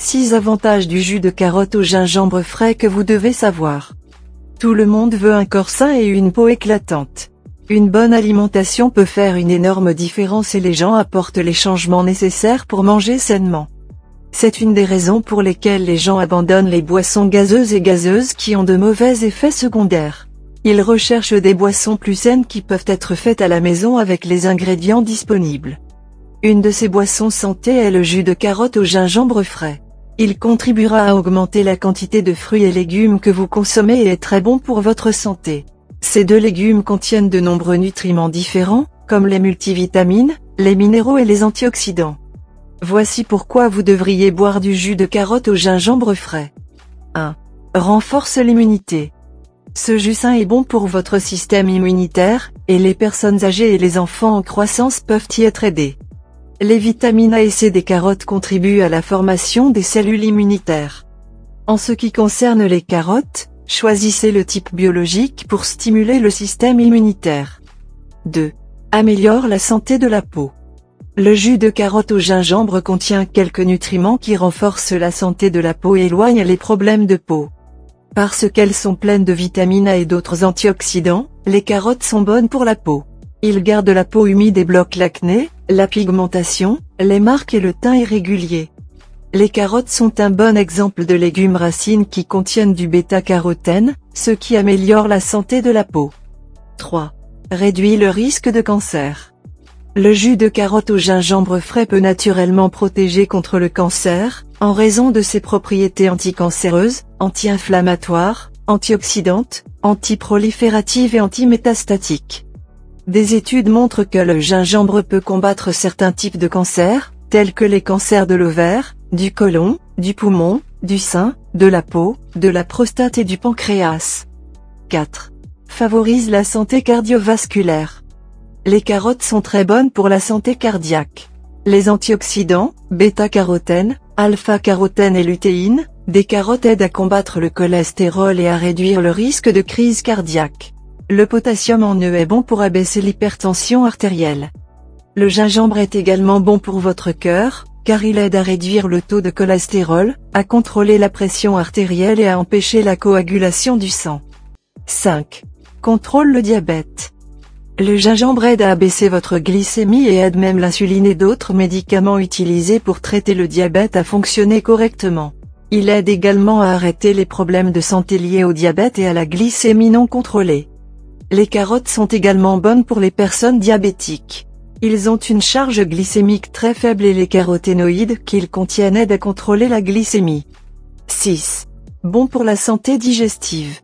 6 avantages du jus de carotte au gingembre frais que vous devez savoir. Tout le monde veut un corps sain et une peau éclatante. Une bonne alimentation peut faire une énorme différence et les gens apportent les changements nécessaires pour manger sainement. C'est une des raisons pour lesquelles les gens abandonnent les boissons gazeuses qui ont de mauvais effets secondaires. Ils recherchent des boissons plus saines qui peuvent être faites à la maison avec les ingrédients disponibles. Une de ces boissons santé est le jus de carotte au gingembre frais. Il contribuera à augmenter la quantité de fruits et légumes que vous consommez et est très bon pour votre santé. Ces deux légumes contiennent de nombreux nutriments différents, comme les multivitamines, les minéraux et les antioxydants. Voici pourquoi vous devriez boire du jus de carotte au gingembre frais. 1. Renforce l'immunité. Ce jus sain est bon pour votre système immunitaire, et les personnes âgées et les enfants en croissance peuvent y être aidés. Les vitamines A et C des carottes contribuent à la formation des cellules immunitaires. En ce qui concerne les carottes, choisissez le type biologique pour stimuler le système immunitaire. 2. Améliore la santé de la peau. Le jus de carotte au gingembre contient quelques nutriments qui renforcent la santé de la peau et éloignent les problèmes de peau. Parce qu'elles sont pleines de vitamine A et d'autres antioxydants, les carottes sont bonnes pour la peau. Ils gardent la peau humide et bloquent l'acné, la pigmentation, les marques et le teint irrégulier. Les carottes sont un bon exemple de légumes racines qui contiennent du bêta-carotène, ce qui améliore la santé de la peau. 3. Réduit le risque de cancer. Le jus de carotte au gingembre frais peut naturellement protéger contre le cancer, en raison de ses propriétés anticancéreuses, anti-inflammatoires, antioxydantes, antiprolifératives et antimétastatiques. Des études montrent que le gingembre peut combattre certains types de cancers, tels que les cancers de l'ovaire, du côlon, du poumon, du sein, de la peau, de la prostate et du pancréas. 4. Favorise la santé cardiovasculaire. Les carottes sont très bonnes pour la santé cardiaque. Les antioxydants, bêta-carotène, alpha-carotène et lutéine, des carottes aident à combattre le cholestérol et à réduire le risque de crise cardiaque. Le potassium en eux est bon pour abaisser l'hypertension artérielle. Le gingembre est également bon pour votre cœur, car il aide à réduire le taux de cholestérol, à contrôler la pression artérielle et à empêcher la coagulation du sang. 5. Contrôle le diabète. Le gingembre aide à abaisser votre glycémie et aide même l'insuline et d'autres médicaments utilisés pour traiter le diabète à fonctionner correctement. Il aide également à arrêter les problèmes de santé liés au diabète et à la glycémie non contrôlée. Les carottes sont également bonnes pour les personnes diabétiques. Ils ont une charge glycémique très faible et les caroténoïdes qu'ils contiennent aident à contrôler la glycémie. 6. Bon pour la santé digestive.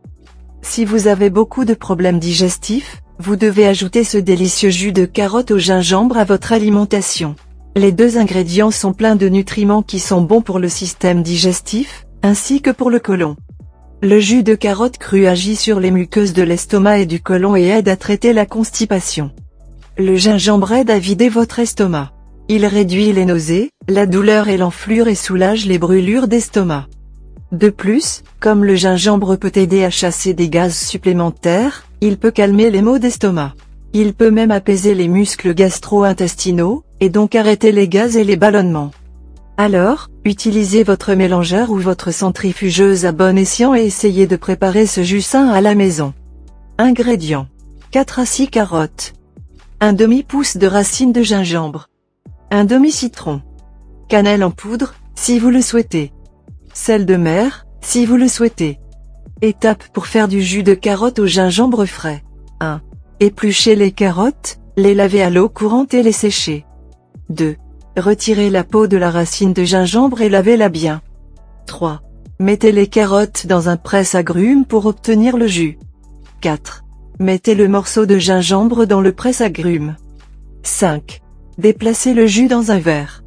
Si vous avez beaucoup de problèmes digestifs, vous devez ajouter ce délicieux jus de carotte au gingembre à votre alimentation. Les deux ingrédients sont pleins de nutriments qui sont bons pour le système digestif, ainsi que pour le côlon. Le jus de carotte cru agit sur les muqueuses de l'estomac et du côlon et aide à traiter la constipation. Le gingembre aide à vider votre estomac. Il réduit les nausées, la douleur et l'enflure et soulage les brûlures d'estomac. De plus, comme le gingembre peut aider à chasser des gaz supplémentaires, il peut calmer les maux d'estomac. Il peut même apaiser les muscles gastro-intestinaux, et donc arrêter les gaz et les ballonnements. Alors, utilisez votre mélangeur ou votre centrifugeuse à bon escient et essayez de préparer ce jus sain à la maison. Ingrédients. 4 à 6 carottes. Un demi-pouce de racines de gingembre. Un demi-citron. Cannelle en poudre, si vous le souhaitez. Sel de mer, si vous le souhaitez. Étape pour faire du jus de carotte au gingembre frais. 1. Épluchez les carottes, les laver à l'eau courante et les sécher. 2. Retirez la peau de la racine de gingembre et lavez-la bien. 3. Mettez les carottes dans un presse-agrumes pour obtenir le jus. 4. Mettez le morceau de gingembre dans le presse-agrumes. 5. Déplacez le jus dans un verre.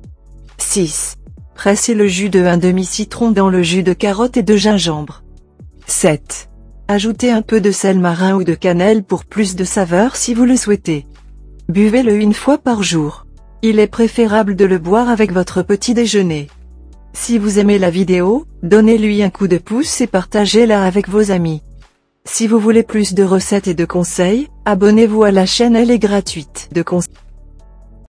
6. Pressez le jus de un demi-citron dans le jus de carotte et de gingembre. 7. Ajoutez un peu de sel marin ou de cannelle pour plus de saveur si vous le souhaitez. Buvez-le une fois par jour. Il est préférable de le boire avec votre petit déjeuner. Si vous aimez la vidéo, donnez-lui un coup de pouce et partagez-la avec vos amis. Si vous voulez plus de recettes et de conseils, abonnez-vous à la chaîne, elle est gratuite.